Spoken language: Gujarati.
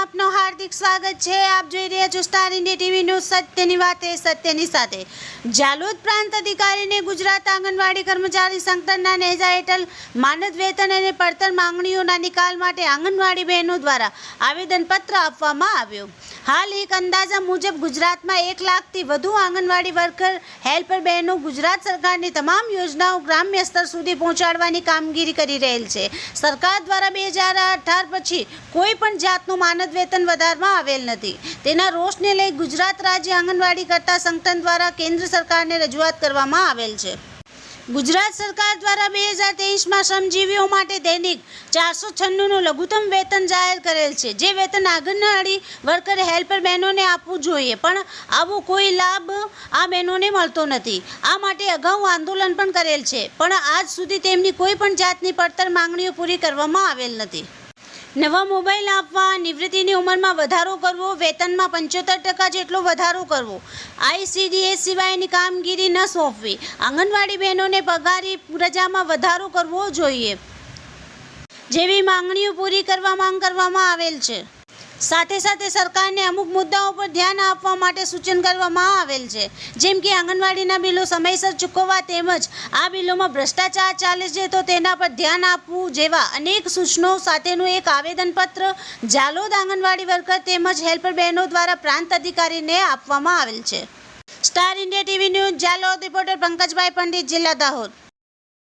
આપનું હાર્દિક સ્વાગત છે। આપ જોઈ રહ્યા છો સ્ટાર ઇન્ડિયા ટીવી ન્યૂઝ। સત્યની વાતે સત્યની સાથે। જાલોદ પ્રાંત અધિકારીને ગુજરાત આંગણવાડી કર્મચારી સંગઠનના નેજા હેઠળ માનદ વેતન અને પડતર માંગણીઓના નિકાલ માટે આંગણવાડી બહેનો દ્વારા આવેદનપત્ર આપવામાં આવ્યું। હાલ એક અંદાજા મુજબ ગુજરાતમાં 1 લાખથી વધુ આંગણવાડી વર્કર હેલ્પર બહેનો ગુજરાત સરકારની તમામ યોજનાઓ ગ્રામ્ય સ્તર સુધી પહોંચાડવાની કામગીરી કરી રહેલ છે। સરકાર દ્વારા 2018 પછી કોઈ પણ જાતનું માનદ વેતન વધારવામાં આવેલ નથી। તેના રોષને લઈ ગુજરાત રાજ્ય આંગણવાડી કર્તા સંગઠન દ્વારા કેન્દ્ર સરકારને રજૂઆત કરવામાં આવેલ છે। ગુજરાત સરકાર દ્વારા 2023માં શ્રમજીવીઓ માટે દૈનિક 496નું લઘુત્તમ વેતન જાહેર કરેલ છે, જે વેતન આંગણવાડી વર્કર હેલ્પર બહેનોને આપવું જોઈએ, પણ આવો કોઈ લાભ આ બહેનોને મળતો નથી। આ માટે અગાઉ આંદોલન પણ કરેલ છે, પણ આજ સુધી તેમની કોઈ પણ જાતની પડતર માંગણીઓ પૂરી કરવામાં આવેલ નથી। નવા મોબાઈલ આપવા, નિવૃત્તિની ઉંમરમાં વધારો કરવો, વેતનમાં 75% જેટલો વધારો કરવો, ICDS સિવાયની કામગીરી ન સોંપવી, આંગણવાડી બહેનોને પગારી રજામાં વધારો કરવો જોઈએ જેવી માંગણીઓ પૂરી કરવા માંગ કરવામાં આવેલ છે। સાથે સાથે સરકારને અમુક મુદ્દાઓ પર ધ્યાન આપવા માટે સૂચન કરવામાં આવેલ છે, જેમ કે આંગણવાડીના બિલો સમયસર ચૂકવવા તેમજ આ બિલોમાં ભ્રષ્ટાચાર ચાલે છે તો તેના પર ધ્યાન આપવું જેવા અનેક સૂચનાઓ સાથેનું એક આવેદનપત્ર જાલોદ આંગણવાડી વર્કર તેમજ હેલ્પર બહેનો દ્વારા પ્રાંત અધિકારીને આપવામાં આવેલ છે। Star India TV news Jhalod reporter Pankajbhai Pandit, જિલ્લા દાહોદ।